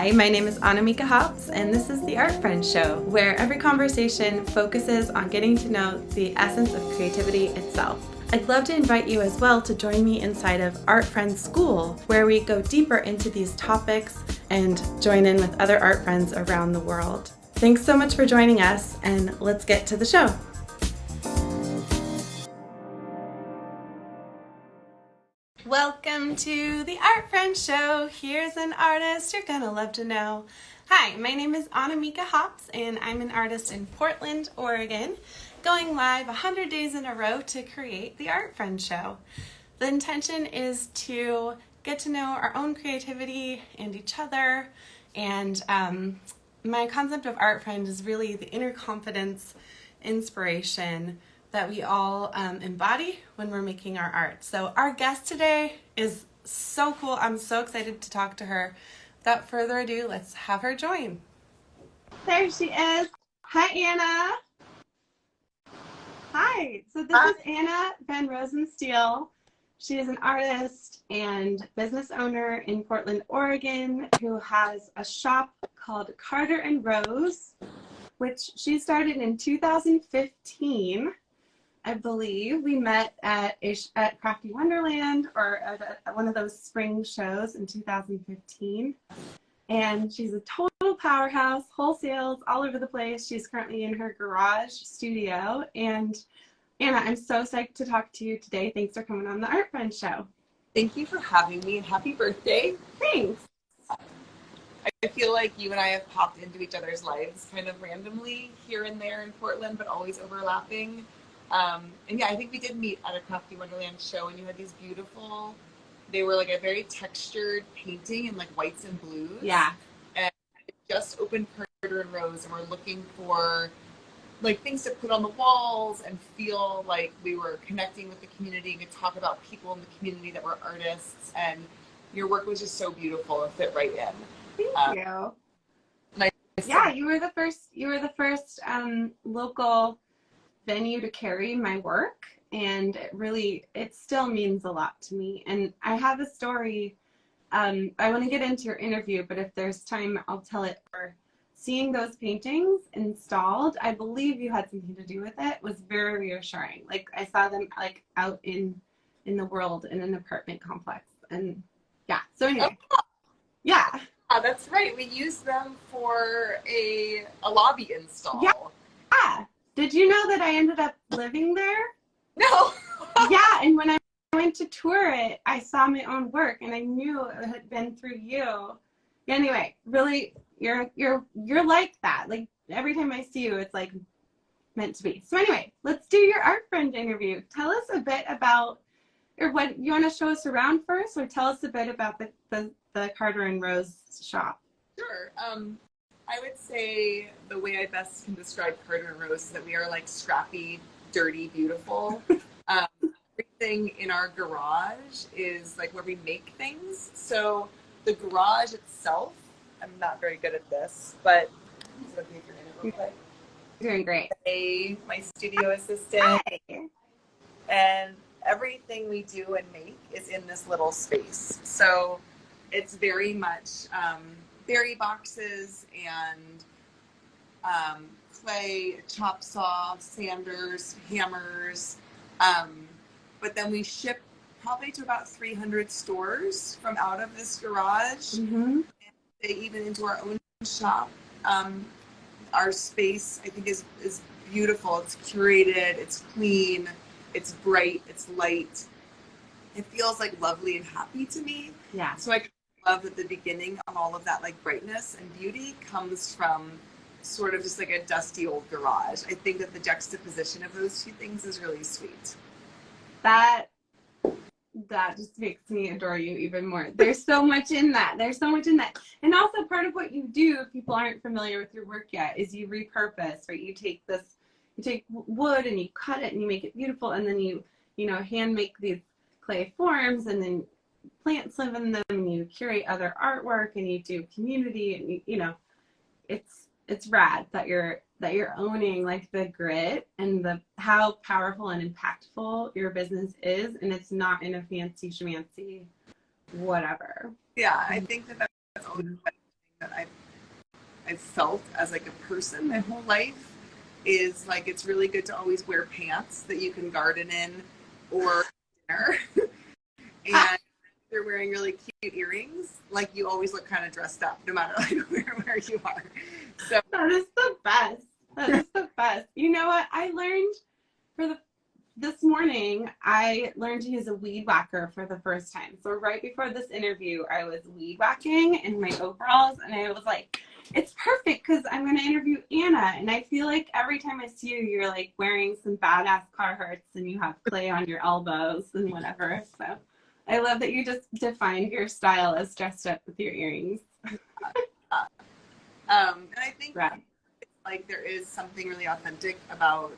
Hi, my name is Annamieka, and this is the Art Friends Show, where every conversation focuses on getting to know the essence of creativity itself. I'd love to invite you as well to join me inside of Art Friends School, where we go deeper into these topics and join in with other art friends around the world. Thanks so much for joining us, and let's get to the show. Welcome to the Art Friends Show. Here's an artist you're gonna love to know. Hi, my name is Annamieka, and I'm an artist in Portland, Oregon, going live 100 days in a row to create the Art Friends Show. The intention is to get to know our own creativity and each other, and my concept of Art Friend is really the inner confidence, inspiration that we all embody when we're making our art. So our guest today is so cool. I'm so excited to talk to her. Without further ado, let's have her join. There she is. Hi, Anna. Hi. So this is Anna VonRosenstiel. She is an artist and business owner in Portland, Oregon, who has a shop called Carter and Rose, which she started in 2015. I believe we met at Crafty Wonderland or at one of those spring shows in 2015. And she's a total powerhouse, wholesales all over the place. She's currently in her garage studio. And Anna, I'm so psyched to talk to you today. Thanks for coming on the Art Friends Show. Thank you for having me, and happy birthday. Thanks. I feel like you and I have popped into each other's lives kind of randomly here and there in Portland, but always overlapping. And yeah, I think we did meet at a Crafty Wonderland show, and you had these beautiful, they were like a very textured painting in like whites and blues. Yeah. And it just opened Carter and Rose, and we're looking for like things to put on the walls and feel like we were connecting with the community and could talk about people in the community that were artists. And your work was just so beautiful and fit right in. Thank you. Nice. Yeah, you were the first local venue to carry my work, and it still means a lot to me. And I have a story. I want to get into your interview, but if there's time, I'll tell it. For seeing those paintings installed, I believe you had something to do with it. Was very reassuring. Like I saw them like out in the world in an apartment complex, and yeah. So anyway, yeah. That's right. We used them for a lobby install. Yeah. Did you know that I ended up living there? No. Yeah, and when I went to tour it, I saw my own work, and I knew it had been through you. Anyway, really, you're like that. Like every time I see you, it's like meant to be. So anyway, let's do your art friend interview. Tell us a bit about, or what you want to show us around first, or tell us a bit about the Carter and Rose shop. Sure. I would say the way I best can describe Carter and Rose is that we are like scrappy, dirty, beautiful. Everything in our garage is like where we make things. So the garage itself, I'm not very good at this, but I'm just gonna take your in real quick. Doing great. Hey, my studio assistant. Hi. And everything we do and make is in this little space. So it's very much berry boxes and clay, chop saw, sanders, hammers. But then we ship probably to about 300 stores from out of this garage. Mm-hmm. And even into our own shop. Our space, I think, is beautiful. It's curated, it's clean, it's bright, it's light. It feels like lovely and happy to me. Yeah. So I love that the beginning of all of that like brightness and beauty comes from sort of just like a dusty old garage. I think that the juxtaposition of those two things is really sweet. That just makes me adore you even more. There's so much in that. And also part of what you do, if people aren't familiar with your work yet, is you repurpose, right? You take wood and you cut it and you make it beautiful, and then you hand make these clay forms, and then plants live in them, and you curate other artwork, and you do community, and it's rad that you're owning like the grit and how powerful and impactful your business is, and it's not in a fancy schmancy whatever. Yeah, I think that's always that I've felt as like a person my whole life is like it's really good to always wear pants that you can garden in or dinner. And if you're wearing really cute earrings, like you always look kind of dressed up no matter like where you are. So That is the best. That is the best. You know what? I learned this morning, I learned to use a weed whacker for the first time. So right before this interview, I was weed whacking in my overalls, and I was like, it's perfect because I'm going to interview Anna. And I feel like every time I see you, you're like wearing some badass Carhartts and you have clay on your elbows and whatever. So I love that you just defined your style as dressed up with your earrings. and I think Right. like there is something really authentic about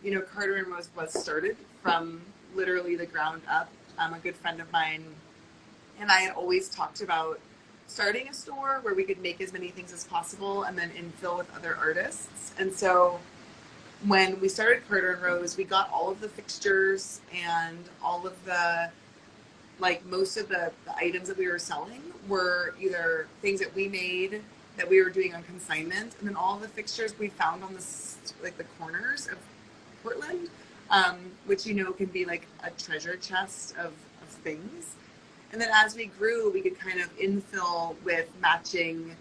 you know, Carter and Rose was started from literally the ground up. A good friend of mine and I had always talked about starting a store where we could make as many things as possible and then infill with other artists. And so when we started Carter and Rose, we got all of the fixtures and all of the, like most of the items that we were selling were either things that we made that we were doing on consignment, and then all of the fixtures we found on the like the corners of Portland, which you know can be like a treasure chest of things. And then as we grew, we could kind of infill with matching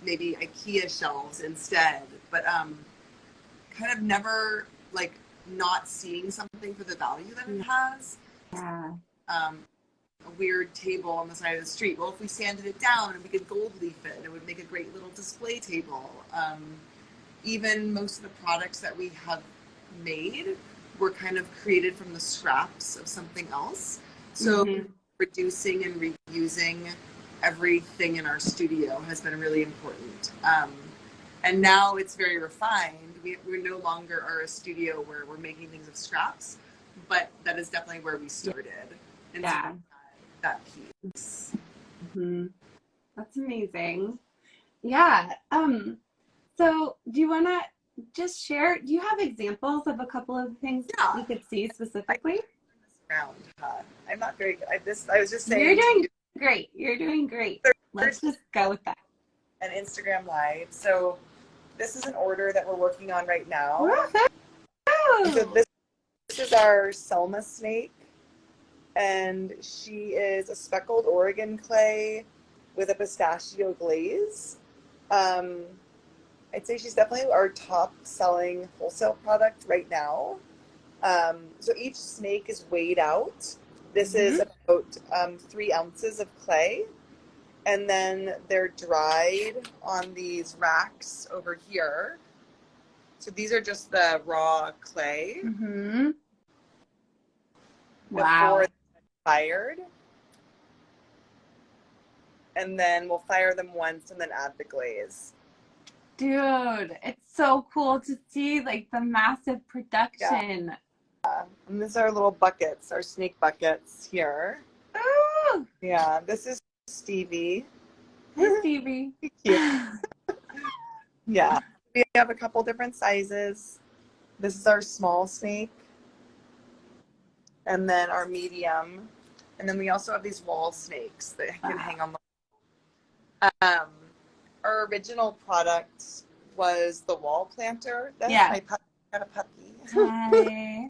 maybe IKEA shelves instead, but kind of never like not seeing something for the value that it has. Yeah. A weird table on the side of the street. Well, if we sanded it down and we could gold leaf it, it would make a great little display table. Even most of the products that we have made were kind of created from the scraps of something else. So reducing and reusing everything in our studio has been really important. And now it's very refined. We no longer are a studio where we're making things of scraps, but that is definitely where we started. And Yeah. so that piece. That's amazing. Yeah. So do you want to just share, do you have examples of a couple of things we could see specifically? Around, I'm not very good. I was just saying. You're doing great. You're doing great. Let's just go with that. An Instagram Live. So this is an order that we're working on right now. So this is our Selma snake, and she is a speckled Oregon clay with a pistachio glaze. I'd say she's definitely our top selling wholesale product right now. So each snake is weighed out. This is about 3 ounces of clay. And then they're dried on these racks over here. So these are just the raw clay. Wow. Before they're fired. And then we'll fire them once and then add the glaze. Dude, it's so cool to see like the massive production. Yeah. And these are little buckets, our snake buckets here. Ooh. Yeah, this is Stevie. Hey, Stevie. Yeah, we have a couple different sizes. This is our small snake. And then our medium. And then we also have these wall snakes that can hang on the our original product was the wall planter. That's my puppy. I got a puppy. Hi.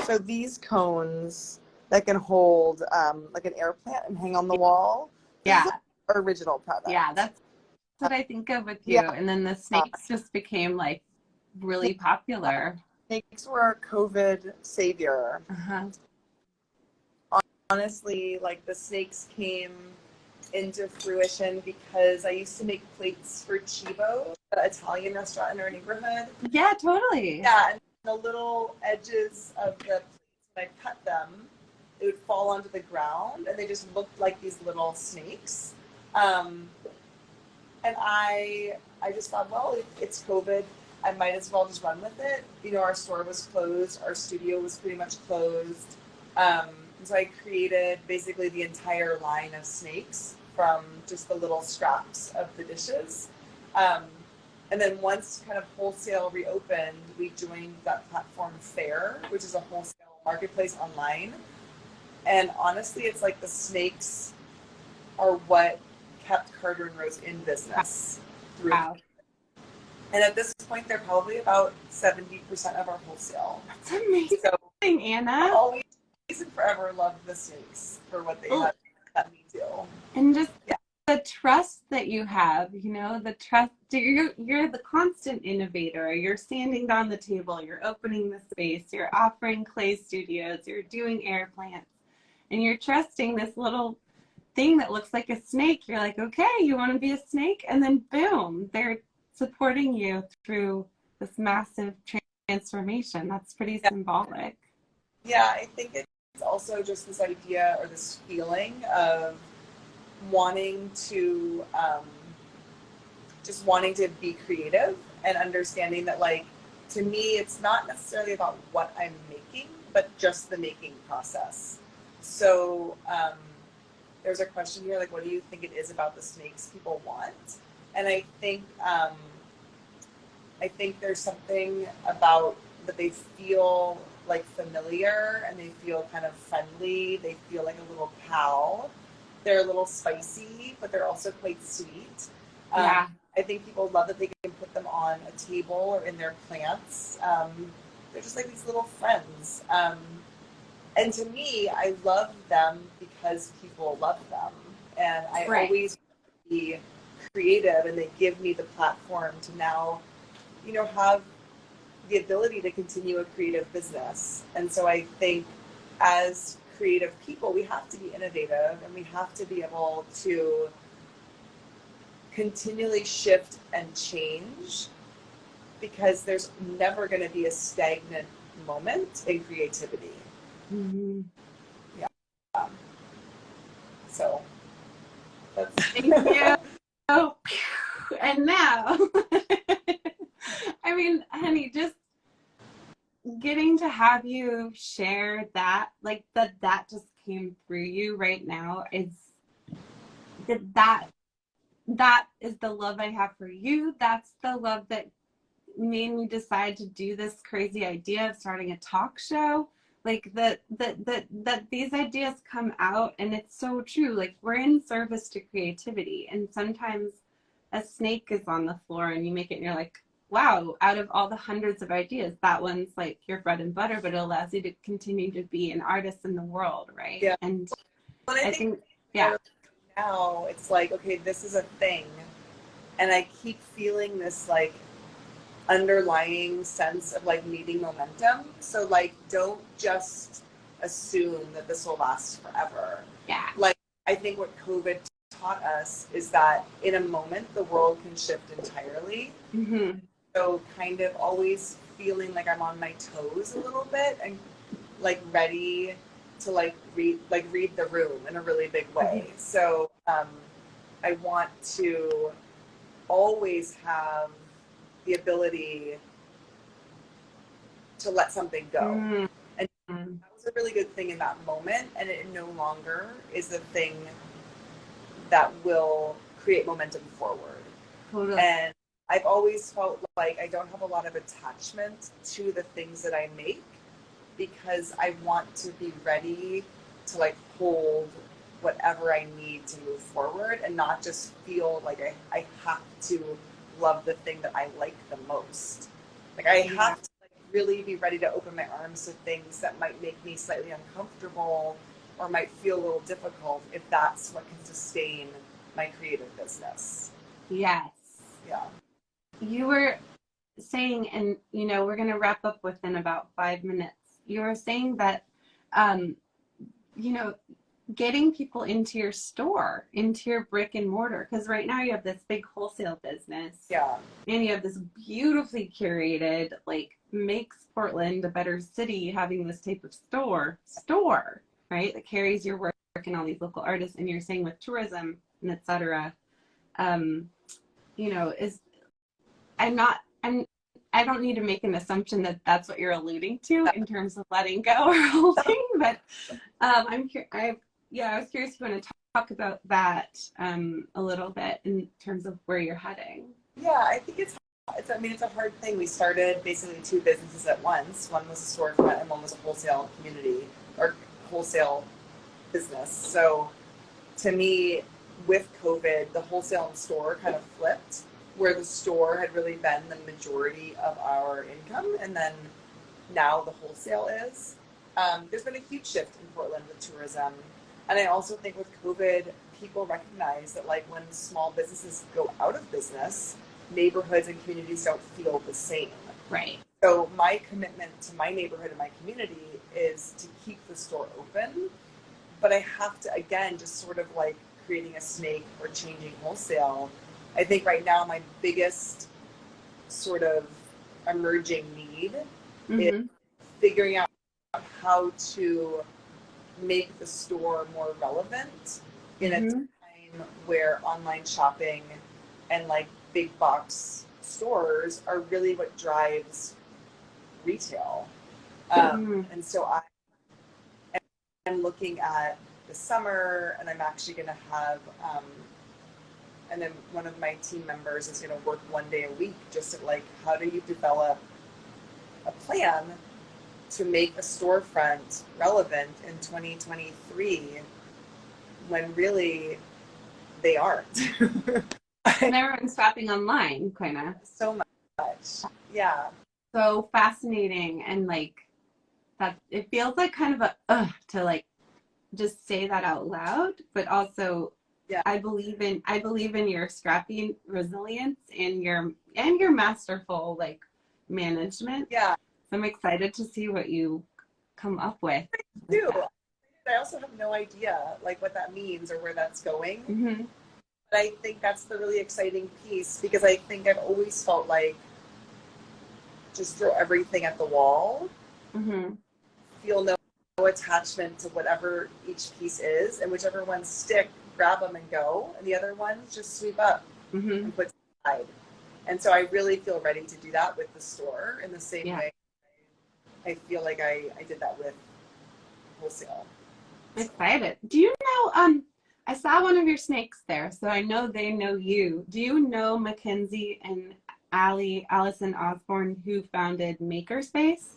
So these cones that can hold like an air plant and hang on the wall. This is our original product. Yeah, that's what I think of with you. And then the snakes just became like really popular. Snakes were our COVID savior. Honestly, like the snakes came into fruition because I used to make plates for Chibo, the Italian restaurant in our neighborhood. Yeah, totally. Yeah, and the little edges of the plates, when I cut them, it would fall onto the ground, and they just looked like these little snakes. And I just thought, well, it's COVID. I might as well just run with it. You know, our store was closed. Our studio was pretty much closed. So I created basically the entire line of snakes from just the little scraps of the dishes. And then once kind of wholesale reopened, we joined that platform Fair, which is a wholesale marketplace online. And honestly, it's like the snakes are what kept Carter and Rose in business through. Wow. And at this point, they're probably about 70% of our wholesale. That's amazing, So Anna. always and forever loved the snakes for what they had let me do. And just the trust that you have, you know, the trust, you're the constant innovator. You're standing on the table, you're opening the space, you're offering clay studios, you're doing air plants, and you're trusting this little thing that looks like a snake. You're like, okay, you want to be a snake? And then boom, they're supporting you through this massive transformation. That's pretty symbolic. Yeah, I think it's also just this idea or this feeling of wanting to just wanting to be creative and understanding that, like, to me, it's not necessarily about what I'm making, but just the making process. So there's a question here, like, what do you think it is about the snakes people want? And I think there's something about that they feel like familiar, and they feel kind of friendly. They feel like a little pal. They're a little spicy, but they're also quite sweet. Yeah. I think people love that they can put them on a table or in their plants. They're just like these little friends. And to me, I love them because people love them. And I always want to be creative, and they give me the platform to now, you know, have the ability to continue a creative business. And so I think as creative people, we have to be innovative, and we have to be able to continually shift and change, because there's never going to be a stagnant moment in creativity. Mm-hmm. Yeah. So that's thank you. Oh, and now I mean, honey, just getting to have you share that, like, that just came through you right now, is that is the love I have for you. That's the love that made me decide to do this crazy idea of starting a talk show. Like, that these ideas come out, and it's so true. Like, we're in service to creativity, and sometimes a snake is on the floor and you make it and you're like, wow, out of all the hundreds of ideas, that one's like your bread and butter, but it allows you to continue to be an artist in the world, right? Yeah. And well, I think now it's like, okay, this is a thing, and I keep feeling this like underlying sense of like needing momentum. So like, don't just assume that this will last forever. Yeah. Like, I think what COVID taught us is that in a moment the world can shift entirely. Mm-hmm. So kind of always feeling like I'm on my toes a little bit, and like ready to like read the room in a really big way. Mm-hmm. So I want to always have the ability to let something go. Mm-hmm. And that was a really good thing in that moment, and it no longer is the thing that will create momentum forward. Totally. And I've always felt like I don't have a lot of attachment to the things that I make, because I want to be ready to like hold whatever I need to move forward, and not just feel like I have to love the thing that I like the most. Like, I have to like really be ready to open my arms to things that might make me slightly uncomfortable or might feel a little difficult, if that's what can sustain my creative business. Yes. Yeah. You were saying, and you know, we're going to wrap up within about 5 minutes. You were saying that, you know, getting people into your store, into your brick and mortar, because right now you have this big wholesale business. Yeah. And you have this beautifully curated, like, makes Portland a better city, having this type of store, right, that carries your work and all these local artists. And you're saying with tourism and et cetera, you know, I don't need to make an assumption that that's what you're alluding to in terms of letting go or holding, but I was curious if you want to talk about that a little bit in terms of where you're heading. Yeah, I think it's a hard thing. We started basically two businesses at once. One was a storefront, and one was a wholesale community or wholesale business. So to me, with COVID, the wholesale and store kind of flipped, where the store had really been the majority of our income, and then now the wholesale is. There's been a huge shift in Portland with tourism. And I also think with COVID, people recognize that like when small businesses go out of business, neighborhoods and communities don't feel the same. Right. So my commitment to my neighborhood and my community is to keep the store open, but I have to, again, just sort of like creating a snake or changing wholesale. I think right now my biggest sort of emerging need is figuring out how to make the store more relevant in a time where online shopping and like big box stores are really what drives retail. And so I'm looking at the summer, and I'm actually going to have, and then one of my team members is going to work 1 day a week just at like, how do you develop a plan to make a storefront relevant in 2023 when really they aren't. And everyone's shopping online, kind of. So much. Yeah. So fascinating, and like that it feels like kind of a to like just say that out loud, but also I believe in your scrappy resilience and your masterful like management. Yeah. So I'm excited to see what you come up with. I do. I also have no idea like what that means or where that's going. But I think that's the really exciting piece, because I think I've always felt like just throw everything at the wall, feel no attachment to whatever each piece is, and whichever ones stick, grab them and go, and the other ones just sweep up and put aside. And so I really feel ready to do that with the store in the same way I feel like I did that with wholesale. Excited. Do you know, I saw one of your snakes there, so I know they know you. Do you know Mackenzie and Allison Osborne, who founded Makerspace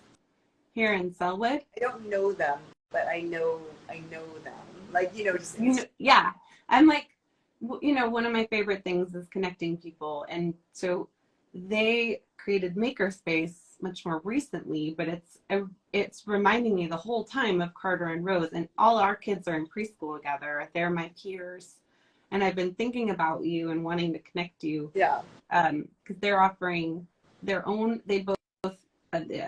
here in Selwood? I don't know them, but I know them. Like, just yeah. I'm like, one of my favorite things is connecting people, and so they created Makerspace much more recently, but it's reminding me the whole time of Carter and Rose, and all our kids are in preschool together. They're my peers, and I've been thinking about you and wanting to connect you. Yeah. Because they're offering their own. They both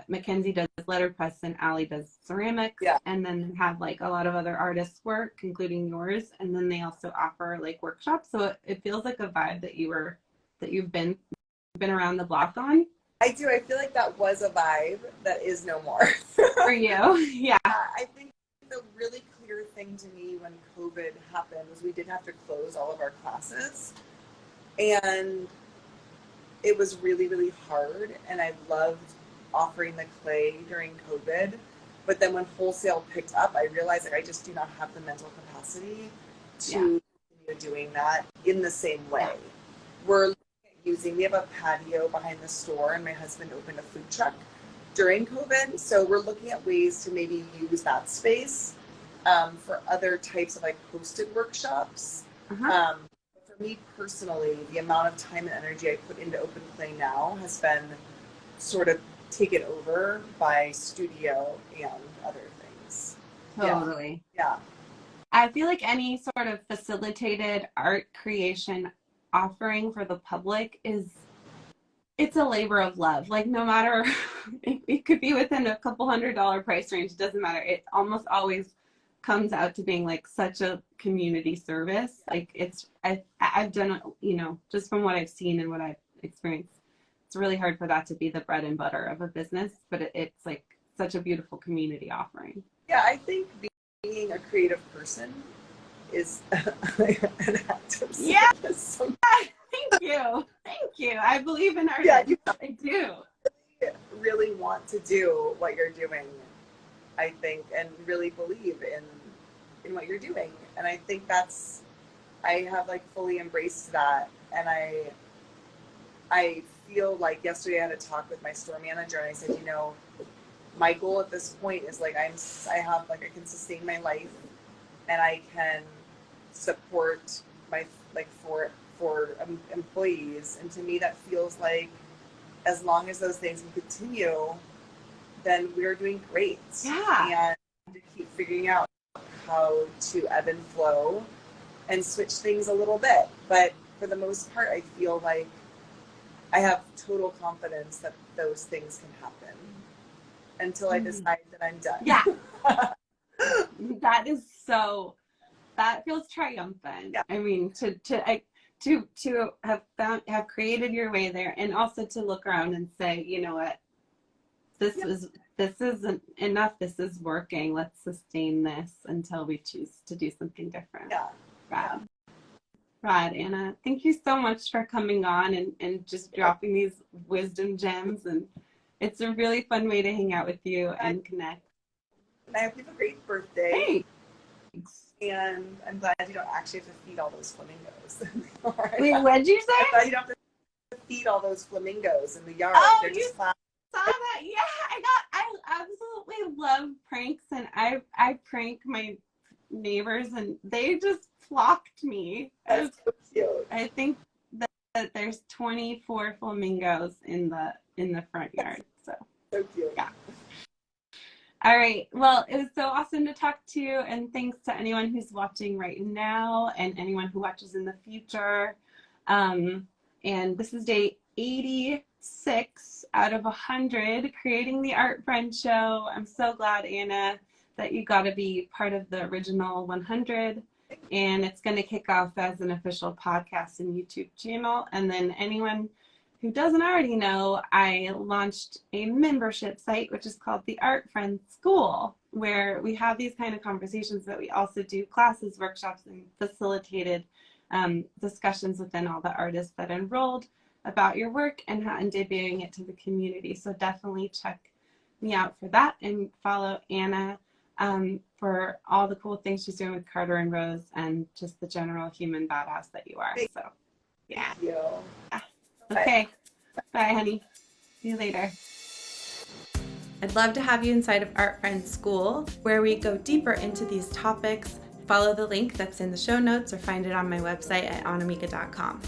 Mackenzie does letterpress and Allie does ceramics, and then have like a lot of other artists' work, including yours, and then they also offer like workshops. So it feels like a vibe that you've been around the block on. I do. I feel like that was a vibe that is no more. For you, yeah. I think the really clear thing to me when COVID happened was we did have to close all of our classes, and it was really, really hard. And I loved offering the clay during COVID, but then when wholesale picked up, I realized that I just do not have the mental capacity to continue doing that in the same way. We have a patio behind the store, and my husband opened a food truck during COVID. So we're looking at ways to maybe use that space for other types of like hosted workshops. For me personally, the amount of time and energy I put into open play now has been sort of taken over by studio and other things. Totally. Yeah. I feel like any sort of facilitated art creation offering for the public it's a labor of love. Like no matter, it could be within a couple $100 price range. It doesn't matter. It almost always comes out to being like such a community service. Like I've done it, just from what I've seen and what I've experienced. It's really hard for that to be the bread and butter of a business, but it's like such a beautiful community offering. Yeah, I think being a creative person is an act of service. Thank you. I believe in art. Yeah, I do. Really want to do what you're doing, I think, and really believe in what you're doing. And I think I have like fully embraced that. And I feel like yesterday I had a talk with my store manager, and I said, my goal at this point is like I can sustain my life and I can support my for employees. And to me, that feels like as long as those things can continue, then we're doing great. Yeah. And to keep figuring out how to ebb and flow and switch things a little bit. But for the most part, I feel like I have total confidence that those things can happen until I decide that I'm done. Yeah. That feels triumphant. Yeah. I mean, to have created your way there, and also to look around and say, you know what, this isn't enough. This is working. Let's sustain this until we choose to do something different. Yeah. Rad, Anna. Thank you so much for coming on and just dropping these wisdom gems. And it's a really fun way to hang out with you and connect. And I hope you have a great birthday. Thanks. And I'm glad you don't actually have to feed all those flamingos. Wait, what'd you say? I'm glad you don't have to feed all those flamingos in the yard. Oh, They're just saw that? Yeah, I absolutely love pranks, and I prank my neighbors, and they just flocked me. That's so cute. I think that there's 24 flamingos in the front yard. So cute. Yeah. All right. Well, it was so awesome to talk to you, and thanks to anyone who's watching right now and anyone who watches in the future. And this is day 86 out of 100, creating the Art Friend Show. I'm so glad, Anna, that you got to be part of the original 100. And it's going to kick off as an official podcast and YouTube channel. And then anyone who doesn't already know, I launched a membership site, which is called the Art Friend School, where we have these kind of conversations, but we also do classes, workshops, and facilitated discussions within all the artists that enrolled about your work and debuting it to the community. So definitely check me out for that, and follow Anna for all the cool things she's doing with Carter and Rose, and just the general human badass that you are. So yeah. Thank you. Yeah. Okay. Bye, honey. See you later. I'd love to have you inside of Art Friend School, where we go deeper into these topics. Follow the link that's in the show notes or find it on my website at annamieka.com.